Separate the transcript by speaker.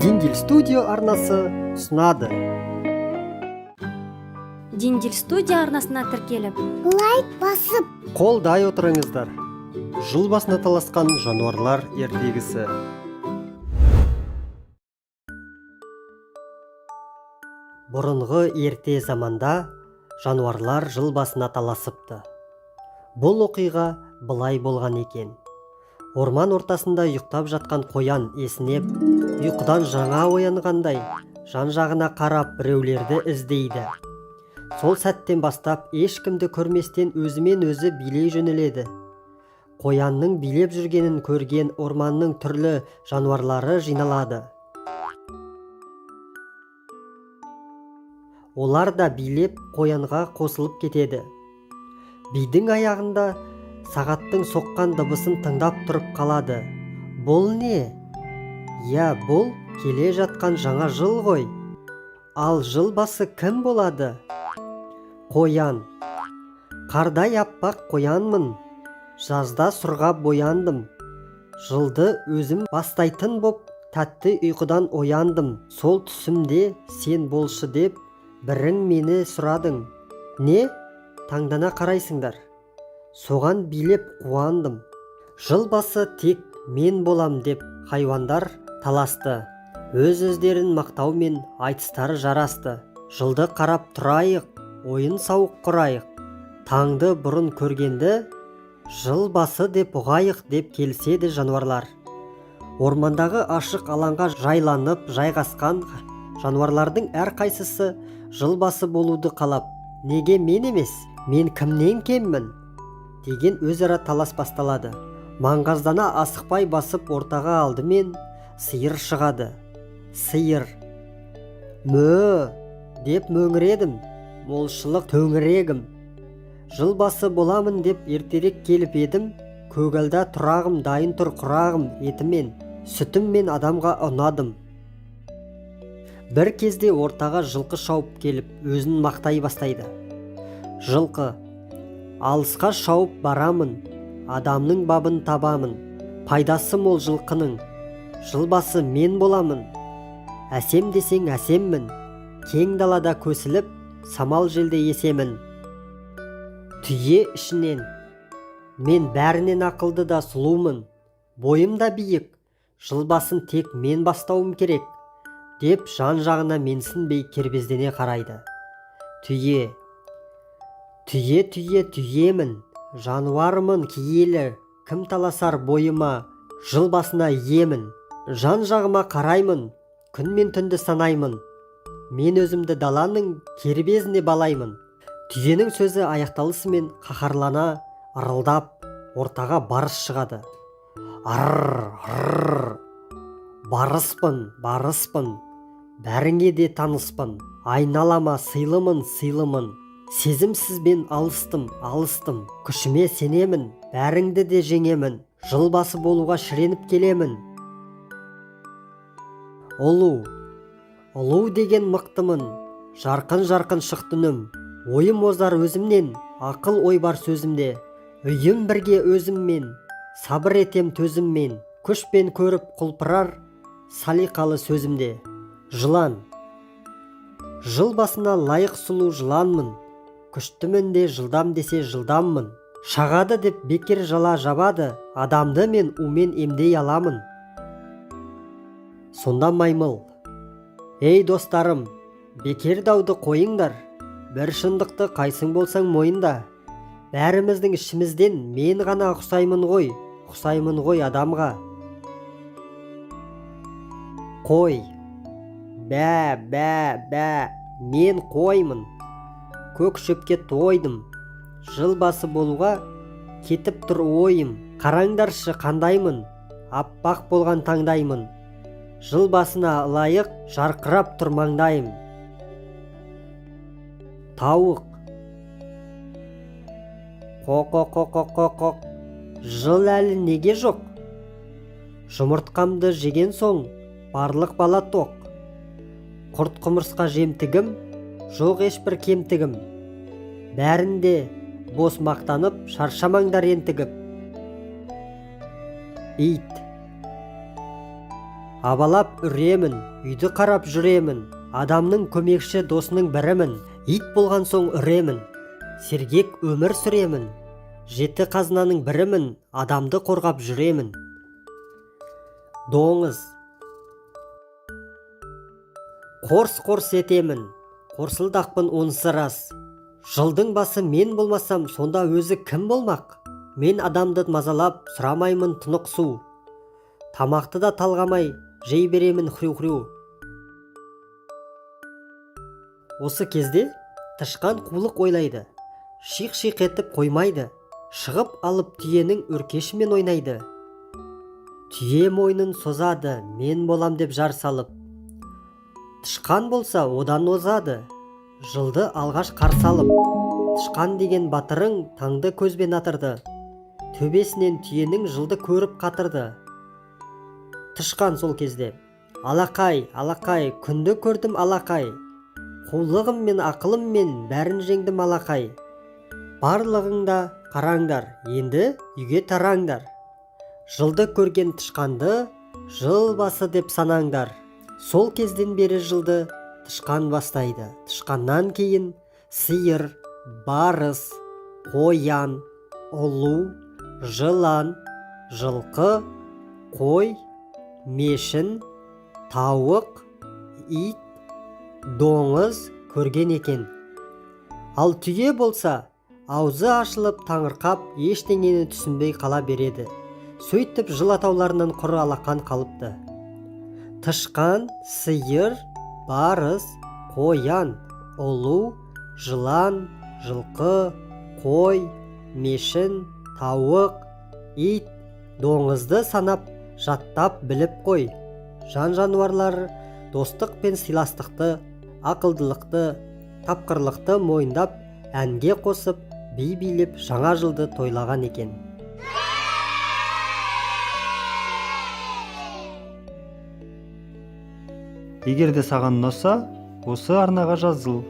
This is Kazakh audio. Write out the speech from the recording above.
Speaker 1: Диндил студио арнасы ұсынады.
Speaker 2: Диндил студия арнасына тіркеліп,
Speaker 3: лайк басып,
Speaker 1: Қолдай отырыңыздар. Жыл басына таласқан жануарлар ертегісі. Бұрынғы ерте заманда жануарлар жыл басына таласыпты. Бұл оқиға былай болған екен. Орман ортасында ұйықтап жатқан қоян есінеп, ұйқыдан жаңа оянғандай, жан-жағына қарап біреулерді іздейді. Сол сәттен бастап ешкімді көрместен өзімен өзі билей жөнеледі. Қоянның билеп жүргенін көрген орманның түрлі жануарлары жиналады. Олар да билеп қоянға қосылып кетеді. Бидің аяғында сағаттың соққан дыбысын тыңдап тұрып қалады. Бұл не? Я, бұл келе жатқан жаңа жыл ғой. Ал жыл басы кім болады? Қоян. Қардай аппақ қоянмын. Жазда сұрға бояндым. Жылды өзім бастайтын боп, тәтті ұйқыдан ояндым. Сол түсімде сен болшы деп, бірің мені сұрадың. Не? Таңдана қарайсыңдар. Соған билеп қуандым. Жыл басы тек мен болам деп хайуандар таласты. Өз-өздерін мақтаумен айтыстары жарасты. Жылды қарап тұрайық, ойын сауық құрайық. Таңды бұрын көргенді жыл басы деп ұғайық деп келіседі жануарлар. Ормандағы ашық алаңға жайланып жайғасқан жануарлардың әрқайсысы жыл басы болуды қалап, неге мен емес, мен кімнен кеммін? Деген өзара талас басталады. Маңғаздана асықпай басып ортаға алдымен сиыр шығады. Сиыр. Мө деп мөңіредім, молшылық төңірегім. Жыл басы боламын деп ертерек келіп едім, көгалда тұрағым дайын тұр құрағым етімен, сүтіммен адамға ұнадым. Бір кезде ортаға жылқы шауып келіп, өзін мақтай бастайды. Жылқы. Алысқа шауып барамын, адамның бабын табамын. Пайдасы мол жылқының, жыл басы мен боламын. Әсем десең әсеммін, кең далада көсіліп, самал желде есемін. Түйе ішінен, мен бәрінен ақылды да сұлумын. Бойым да биік, жыл басын тек мен бастауым керек, деп жан-жағына менсінбей кербездене қарайды. Түйе. Түйемін, жануармын киелі, кім таласар бойыма, жыл басына иемін. Жан-жағыма қараймын, күн мен түнді санаймын. Мен өзімді даланың кербезіне балаймын. Түйенің сөзі аяқталысымен қаһарлана, ырылдап, ортаға барыс шығады. Арр, барыспын, бәріңе де таныспын. Айналама сыйлымын. Сезімсізбен алыстым, күшіме сенемін, бәріңді де жеңемін, жыл басы болуға шіреніп келемін. Ұлу деген мықтымын, жарқын шықты үнім, ойым озар өзімнен, ақыл ой бар сөзімде, үйім бірге өзіммен, сабыр етем төзіммен, күшпен көріп құлпырар, салиқалы сөзімде. Жылан. Жыл басына лайық сұлу жыланмын, күштімін де жылдам десе жылдаммын. Шағады деп бекер жала жабады, адамды мен умен емдей аламын. Сонда маймыл. Ей достарым, бекер дауды қойыңдар, бір шындықты қайсың болсаң мойында. Бәріміздің ішімізден мен ғана ұқсаймын ғой адамға. Қой. Бә, мен қоймын. Көк шөпке тойдым, жыл басы болуға кетіп тұр ойым. Қараңдаршы қандаймын, аппақ болған таңдаймын. Жыл басына лайық жарқырап тұр маңдайым. Тауық. Қоқ. Жыл әлі неге жоқ? Жұмыртқамды жеген соң, барлық бала тоқ. Құрт құмырсқа жемтігім, жоқ ешбір кемтігім. Бәрінде бос мақтанып, шаршамаңдар ентігіп. Ит. Абалап үремін, үйді қарап жүремін, адамның көмекші досының бірімін, ит болған соң үремін, сергек өмір сүремін, жеті қазынаның бірімін, адамды қорғап жүремін. Доңыз. Қорс-қорс етемін, қорсылдақпын онысы рас. Жылдың басы мен болмасам, сонда өзі кім болмақ? Мен адамды мазалап, сұрамаймын тұнық су. Тамақты да талғамай, жей беремін хрю-хрю. Осы кезде тышқан қулық ойлайды. Шиқ-шиқ етіп қоймайды. Шығып алып түйенің өркешімен ойнайды. Түйе мойнын созады, мен болам деп жар салып. Тышқан болса одан озады, жылды алғаш қарсы алып. Тышқан деген батырың таңды көзбен атырды. Төбесінен түйенің жылды көріп қатырды. Тышқан сол кезде: алақай, алақай, күнді көрдім алақай. Қулығыммен, ақылыммен бәрін жеңдім алақай. Барлығыңда қараңдар, енді үйге тараңдар. Жылды көрген тышқанды жыл басы деп санаңдар. Сол кезден бері жылды тышқан бастайды. Тышқаннан кейін сиыр, барыс, қоян, ұлу, жылан, жылқы, қой, мешін, тауық, ит, доңыз көрген екен. Ал түйе болса, аузы ашылып таңырқап, ештеңені түсінбей қала береді. Сөйтіп жыл атауларынан құры алақан қалыпты. Тышқан, сиыр, барыс, қоян, ұлу, жылан, жылқы, қой, мешін, тауық, ит, доңызды санап, жаттап біліп қой. Жан-жануарлар достық пен сыйластықты, ақылдылықты, тапқырлықты мойындап, әнге қосып, би билеп жаңа жылды тойлаған екен.
Speaker 3: Егер де саған ұнаса, осы арнаға жазыл.